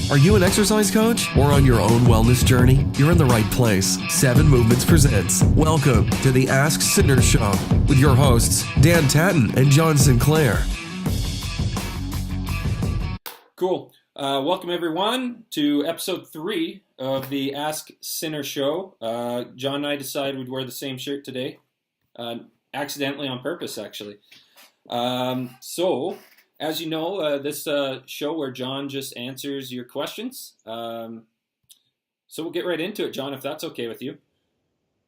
Are you an exercise coach or on your own wellness journey? You're in the right place. 7 Movements presents. Welcome to the Ask Sinner Show with your hosts, Dan Tatton and John Sinclair. Cool. Welcome, everyone, to episode 3 of the Ask Sinner Show. John and I decided we'd wear the same shirt today. Accidentally on purpose, actually. So, as you know, this show where John just answers your questions. So we'll get right into it, John, if that's okay with you.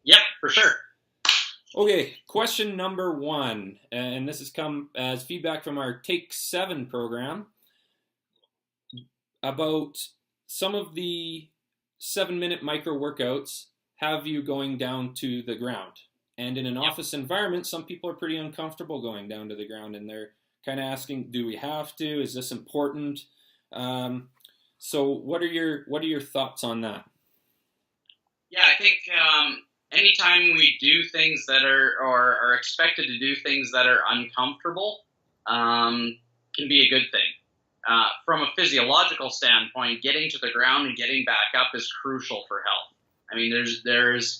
Yep, for sure. Okay, question number 1, and this has come as feedback from our Take 7 program about some of the 7-minute micro workouts have you going down to the ground. And in an office environment, some people are pretty uncomfortable going down to the ground, and they're kind of asking, do we have to? Is this important? So what are your thoughts on that? Yeah, I think anytime we do things that are expected to do things that are uncomfortable can be a good thing. From a physiological standpoint, getting to the ground and getting back up is crucial for health. I mean, there's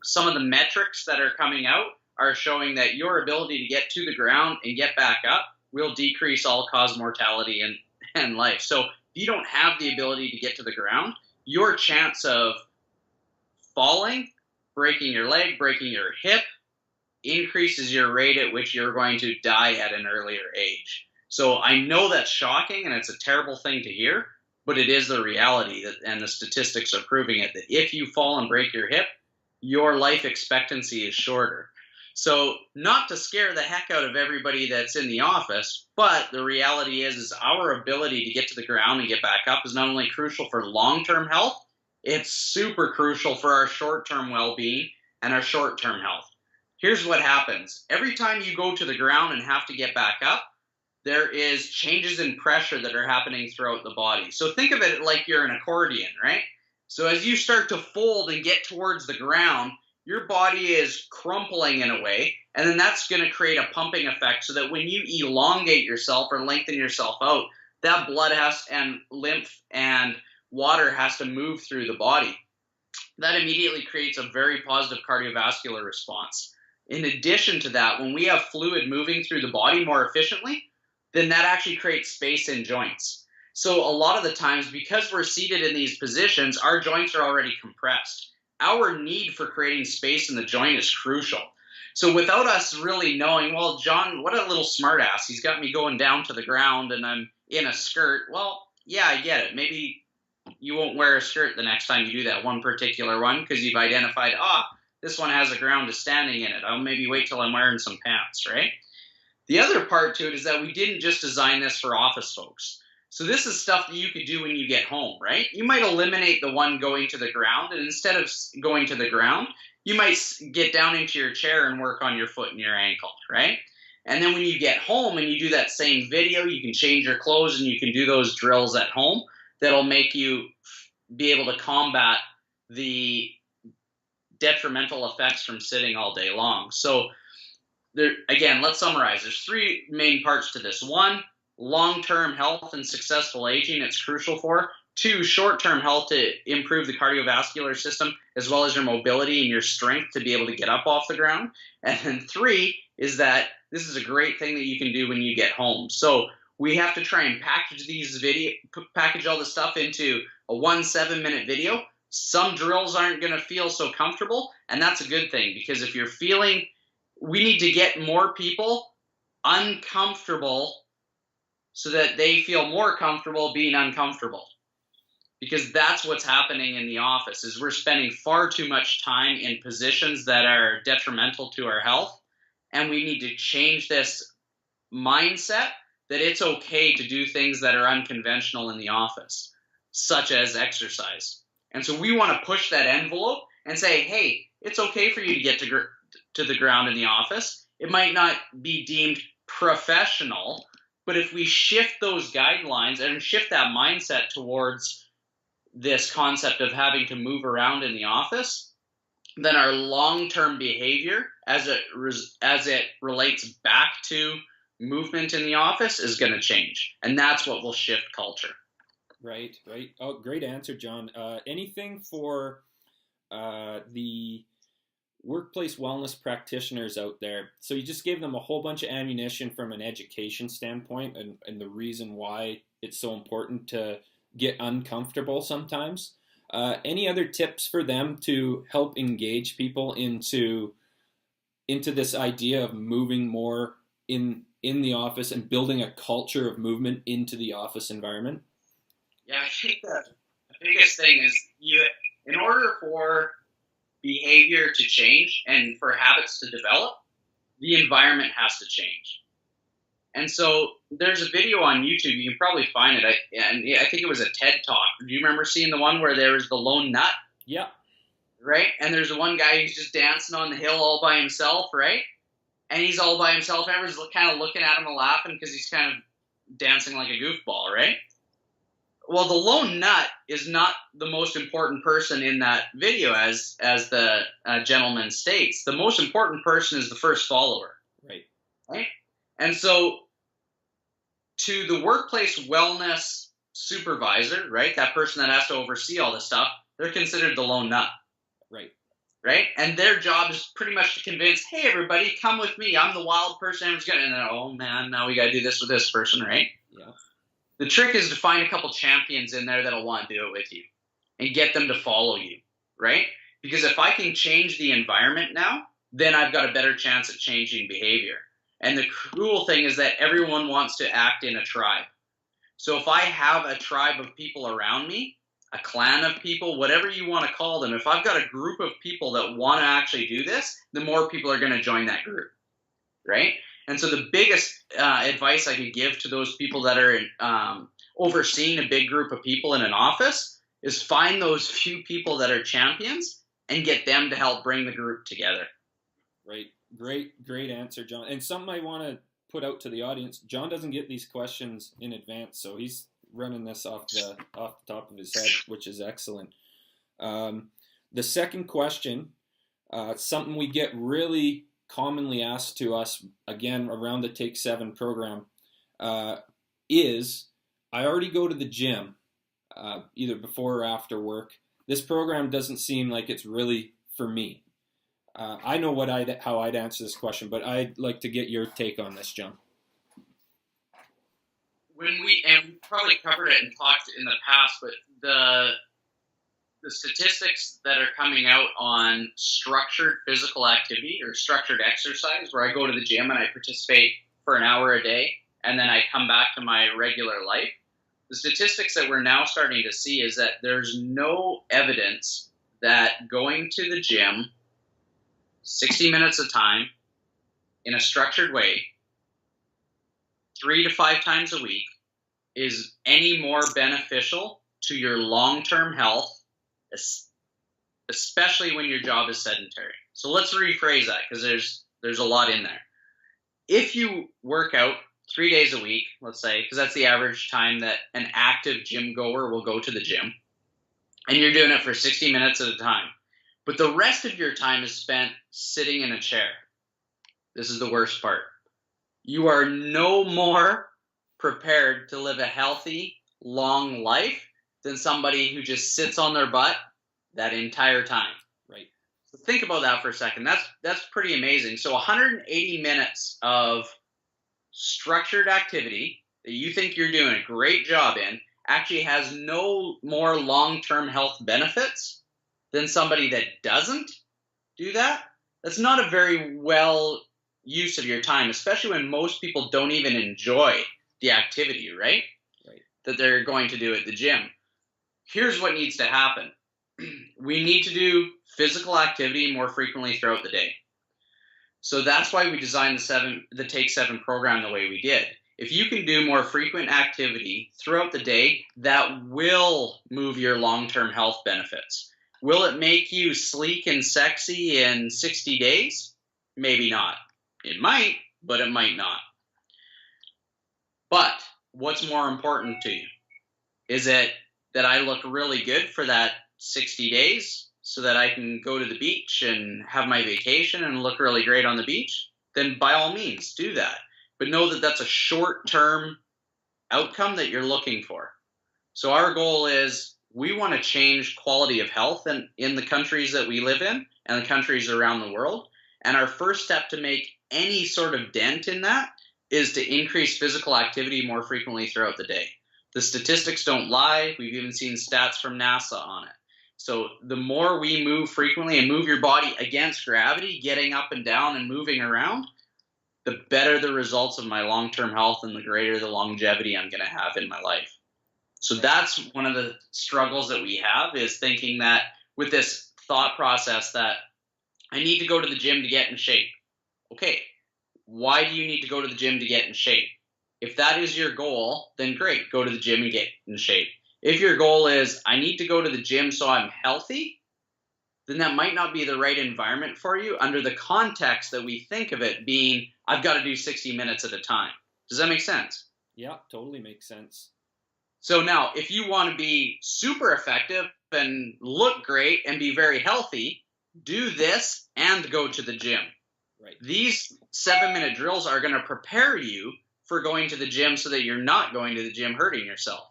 some of the metrics that are coming out are showing that your ability to get to the ground and get back up will decrease all-cause mortality and life. So if you don't have the ability to get to the ground, your chance of falling, breaking your leg, breaking your hip, increases your rate at which you're going to die at an earlier age. So I know that's shocking and it's a terrible thing to hear, but it is the reality, and the statistics are proving it, that if you fall and break your hip, your life expectancy is shorter. So not to scare the heck out of everybody that's in the office, but the reality is our ability to get to the ground and get back up is not only crucial for long-term health, it's super crucial for our short-term well-being and our short-term health. Here's what happens. Every time you go to the ground and have to get back up, there is changes in pressure that are happening throughout the body. So think of it like you're an accordion, right? So as you start to fold and get towards the ground, your body is crumpling in a way, and then that's going to create a pumping effect so that when you elongate yourself or lengthen yourself out, that blood and lymph and water has to move through the body. That immediately creates a very positive cardiovascular response. In addition to that, when we have fluid moving through the body more efficiently, then that actually creates space in joints. So a lot of the times, because we're seated in these positions, our joints are already compressed. Our need for creating space in the joint is crucial. So without us really knowing, well, John, what a little smartass. He's got me going down to the ground and I'm in a skirt. Well, yeah, I get it. Maybe you won't wear a skirt the next time you do that one particular one because you've identified, this one has a ground to standing in it. I'll maybe wait till I'm wearing some pants, right? The other part to it is that we didn't just design this for office folks. So this is stuff that you could do when you get home, right? You might eliminate the one going to the ground, and instead of going to the ground, you might get down into your chair and work on your foot and your ankle, right? And then when you get home and you do that same video, you can change your clothes and you can do those drills at home that'll make you be able to combat the detrimental effects from sitting all day long. So again, let's summarize. There's 3 main parts to this. 1, long-term health and successful aging, it's crucial for. 2, short-term health to improve the cardiovascular system, as well as your mobility and your strength to be able to get up off the ground. And then 3 is that this is a great thing that you can do when you get home. So we have to try and package all the stuff into a 1 7-minute video. Some drills aren't going to feel so comfortable, and that's a good thing, because if you're feeling, we need to get more people uncomfortable so that they feel more comfortable being uncomfortable. Because that's what's happening in the office, is we're spending far too much time in positions that are detrimental to our health. And we need to change this mindset that it's okay to do things that are unconventional in the office, such as exercise. And so we want to push that envelope and say, hey, it's okay for you to get to the ground in the office. It might not be deemed professional, but if we shift those guidelines and shift that mindset towards this concept of having to move around in the office, then our long-term behavior as it relates back to movement in the office is going to change. And that's what will shift culture. Right, right. Oh, great answer, John. Anything for the workplace wellness practitioners out there? So you just gave them a whole bunch of ammunition from an education standpoint, and the reason why it's so important to get uncomfortable sometimes. Any other tips for them to help engage people into this idea of moving more in the office and building a culture of movement into the office environment? Yeah, I think the biggest thing is in order for behavior to change and for habits to develop, the environment has to change. And so there's a video on YouTube. You can probably find it. I think it was a TED Talk. Do you remember seeing the one where there was the lone nut? Yeah. Right? And there's the one guy who's just dancing on the hill all by himself, right? And he's all by himself. Everyone's kind of looking at him and laughing because he's kind of dancing like a goofball, right? Well, the lone nut is not the most important person in that video, as the gentleman states. The most important person is the first follower. Right? And so to the workplace wellness supervisor, right, that person that has to oversee all this stuff, they're considered the lone nut. Right? And their job is pretty much to convince, hey, everybody, come with me. I'm the wild person. And then, oh, man, now we got to do this with this person, right? Yeah. The trick is to find a couple champions in there that'll want to do it with you and get them to follow you, right? Because if I can change the environment now, then I've got a better chance at changing behavior. And the cool thing is that everyone wants to act in a tribe. So if I have a tribe of people around me, a clan of people, whatever you want to call them, if I've got a group of people that want to actually do this, the more people are going to join that group, right? And so the biggest advice I could give to those people that are overseeing a big group of people in an office is find those few people that are champions and get them to help bring the group together. Right. Great answer, John. And something I want to put out to the audience, John doesn't get these questions in advance, so he's running this off the top of his head, which is excellent. The second question, something we get really commonly asked to us, again, around the Take 7 program, is, I already go to the gym, either before or after work. This program doesn't seem like it's really for me. I know how I'd answer this question, but I'd like to get your take on this, John. We probably covered it and talked in the past, but the statistics that are coming out on structured physical activity or structured exercise, where I go to the gym and I participate for an hour a day, and then I come back to my regular life, the statistics that we're now starting to see is that there's no evidence that going to the gym 60 minutes a time in a structured way 3 to 5 times a week is any more beneficial to your long-term health, especially when your job is sedentary. So let's rephrase that, because there's a lot in there. If you work out 3 days a week, let's say, because that's the average time that an active gym goer will go to the gym, and you're doing it for 60 minutes at a time, but the rest of your time is spent sitting in a chair. This is the worst part. You are no more prepared to live a healthy, long life than somebody who just sits on their butt that entire time. Right. So think about that for a second. That's pretty amazing. So 180 minutes of structured activity that you think you're doing a great job in actually has no more long-term health benefits than somebody that doesn't do that. That's not a very well use of your time, especially when most people don't even enjoy the activity, right? That they're going to do at the gym. Here's what needs to happen. We need to do physical activity more frequently throughout the day. So that's why we designed the Take 7 program the way we did. If you can do more frequent activity throughout the day, that will move your long-term health benefits. Will it make you sleek and sexy in 60 days? Maybe not. It might, but it might not. But what's more important to you? Is it that I look really good for that 60 days so that I can go to the beach and have my vacation and look really great on the beach? Then by all means, do that. But know that that's a short-term outcome that you're looking for. So our goal is we want to change quality of health in the countries that we live in and the countries around the world. And our first step to make any sort of dent in that is to increase physical activity more frequently throughout the day. The statistics don't lie. We've even seen stats from NASA on it. So the more we move frequently and move your body against gravity, getting up and down and moving around, the better the results of my long-term health and the greater the longevity I'm going to have in my life. So that's one of the struggles that we have, is thinking that with this thought process that I need to go to the gym to get in shape. Okay, why do you need to go to the gym to get in shape? If that is your goal, then great, go to the gym and get in shape. If your goal is, I need to go to the gym so I'm healthy, then that might not be the right environment for you under the context that we think of it being, I've got to do 60 minutes at a time. Does that make sense? Yeah, totally makes sense. So now, if you want to be super effective and look great and be very healthy, do this and go to the gym. Right. These 7-minute drills are going to prepare you for going to the gym so that you're not going to the gym hurting yourself.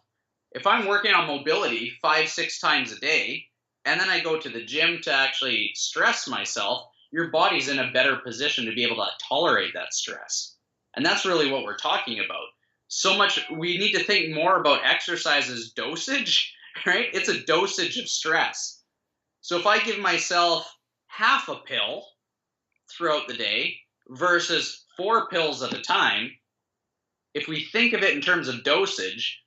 If I'm working on mobility 5-6 times a day, and then I go to the gym to actually stress myself, your body's in a better position to be able to tolerate that stress. And that's really what we're talking about. So much, we need to think more about exercise as dosage, right? It's a dosage of stress. So if I give myself half a pill throughout the day versus 4 pills at a time, if we think of it in terms of dosage,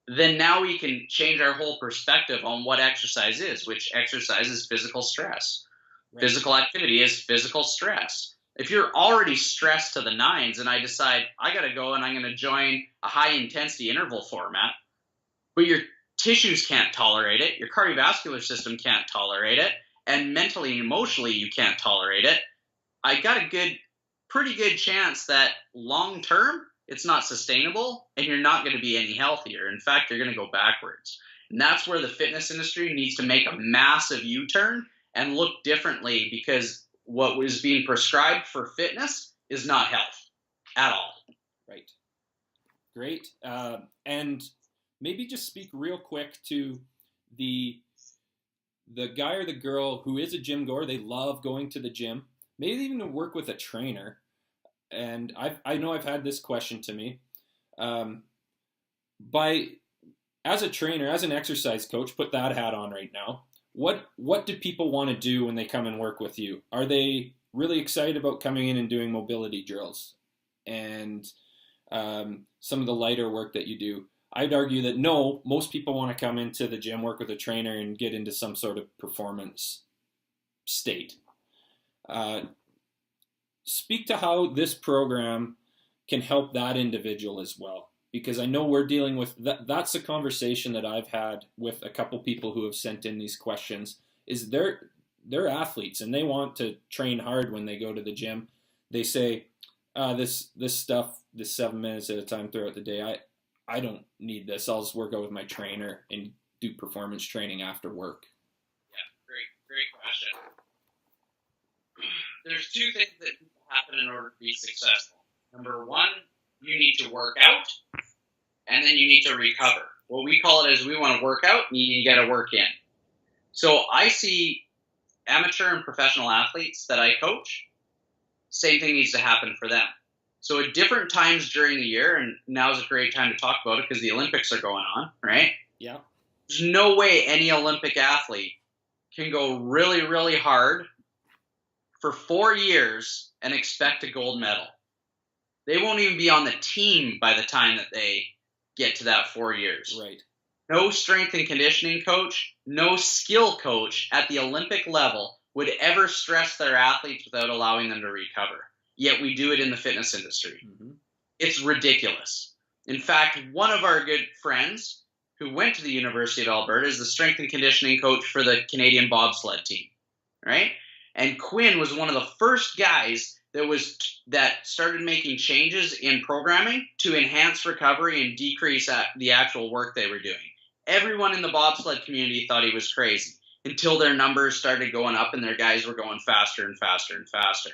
then now we can change our whole perspective on what exercise is, which exercise is physical stress. Right. Physical activity is physical stress. If you're already stressed to the nines and I decide I got to go and I'm going to join a high intensity interval format, but your tissues can't tolerate it, your cardiovascular system can't tolerate it, and mentally and emotionally you can't tolerate it, I got a pretty good chance that long term it's not sustainable and you're not going to be any healthier. In fact, you're going to go backwards. And that's where the fitness industry needs to make a massive U-turn and look differently, because what was being prescribed for fitness is not health at all. Right. Great. And maybe just speak real quick to the guy or the girl who is a gym goer. They love going to the gym, maybe even to work with a trainer. And I know I've had this question to me. As a trainer, as an exercise coach, put that hat on right now. What do people want to do when they come and work with you? Are they really excited about coming in and doing mobility drills and some of the lighter work that you do? I'd argue that no, most people want to come into the gym, work with a trainer, and get into some sort of performance state. Speak to how this program can help that individual as well, because I know we're dealing with that. That's a conversation that I've had with a couple people who have sent in these questions. Is they're athletes and they want to train hard when they go to the gym. They say, this stuff, this 7 minutes at a time throughout the day, I don't need this. I'll just work out with my trainer and do performance training after work. Yeah, great question. There's 2 things that happen in order to be successful. Number 1, you need to work out, and then you need to recover. What we call it is we want to work out, and you need to get a work in. So I see amateur and professional athletes that I coach, same thing needs to happen for them. So at different times during the year, and now's a great time to talk about it because the Olympics are going on, right? Yeah. There's no way any Olympic athlete can go really, really hard for 4 years and expect a gold medal. They won't even be on the team by the time that they get to that 4 years. Right. No strength and conditioning coach, no skill coach at the Olympic level would ever stress their athletes without allowing them to recover. Yet we do it in the fitness industry. Mm-hmm. It's ridiculous. In fact, one of our good friends who went to the University of Alberta is the strength and conditioning coach for the Canadian bobsled team, right? And Quinn was one of the first guys that started making changes in programming to enhance recovery and decrease the actual work they were doing. Everyone in the bobsled community thought he was crazy until their numbers started going up and their guys were going faster and faster and faster.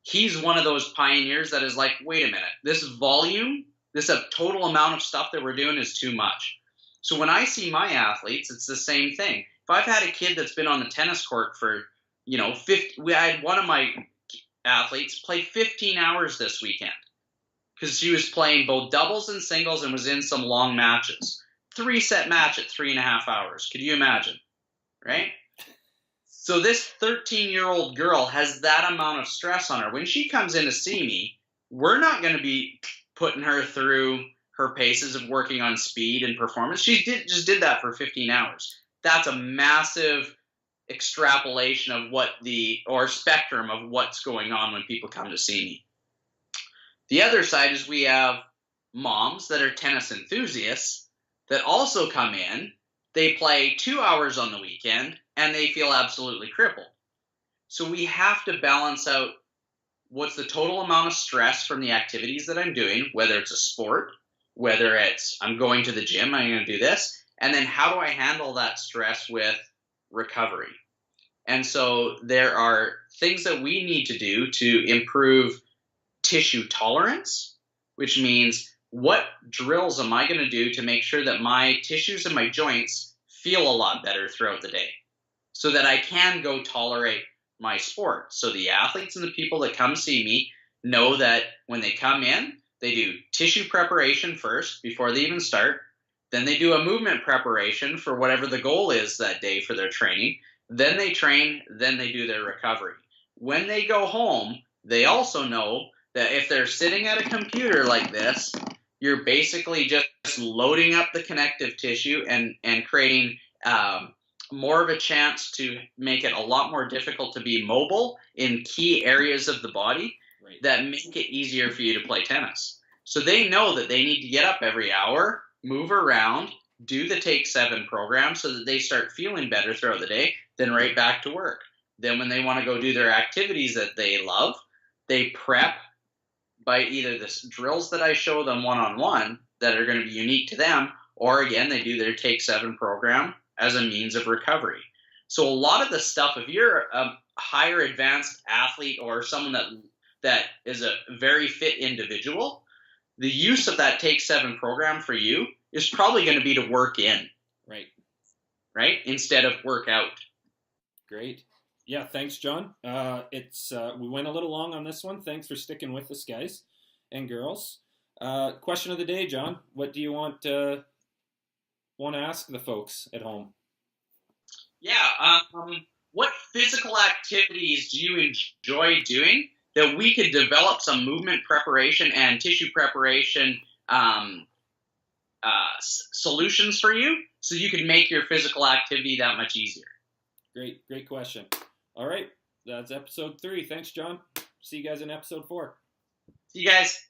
He's one of those pioneers that is like, wait a minute, this volume, this total amount of stuff that we're doing is too much. So when I see my athletes, it's the same thing. If I've had a kid that's been on the tennis court for, 50, I had one of my athletes play 15 hours this weekend because she was playing both doubles and singles and was in some long matches. 3-set match at 3.5 hours. Could you imagine? Right? So this 13-year-old girl has that amount of stress on her. When she comes in to see me, we're not going to be putting her through her paces of working on speed and performance. She just did that for 15 hours. That's a massive extrapolation of spectrum of what's going on when people come to see me. The other side is we have moms that are tennis enthusiasts that also come in. They play 2 hours on the weekend and they feel absolutely crippled. So we have to balance out what's the total amount of stress from the activities that I'm doing, whether it's a sport, whether it's I'm going to the gym, I'm going to do this, and then how do I handle that stress with recovery? And so there are things that we need to do to improve tissue tolerance, which means what drills am I going to do to make sure that my tissues and my joints feel a lot better throughout the day so that I can go tolerate my sport. So the athletes and the people that come see me know that when they come in, they do tissue preparation first before they even start. Then they do a movement preparation for whatever the goal is that day for their training. Then they train, then they do their recovery. When they go home, they also know that if they're sitting at a computer like this, you're basically just loading up the connective tissue and creating more of a chance to make it a lot more difficult to be mobile in key areas of the body that make it easier for you to play tennis. So they know that they need to get up every hour, move around, do the Take 7 program so that they start feeling better throughout the day, then right back to work. Then when they want to go do their activities that they love, they prep by either the drills that I show them one-on-one that are going to be unique to them, or again, they do their Take 7 program as a means of recovery. So a lot of the stuff, if you're a higher advanced athlete or someone that is a very fit individual, the use of that Take 7 program for you is probably going to be to work in. Right? Instead of work out. Great. Yeah, thanks, John. We went a little long on this one. Thanks for sticking with us, guys and girls. Question of the day, John. What do you want to ask the folks at home? Yeah. What physical activities do you enjoy doing that we could develop some movement preparation and tissue preparation solutions for you so you can make your physical activity that much easier? Great question. All right, that's episode 3. Thanks, John. See you guys in episode 4. See you guys.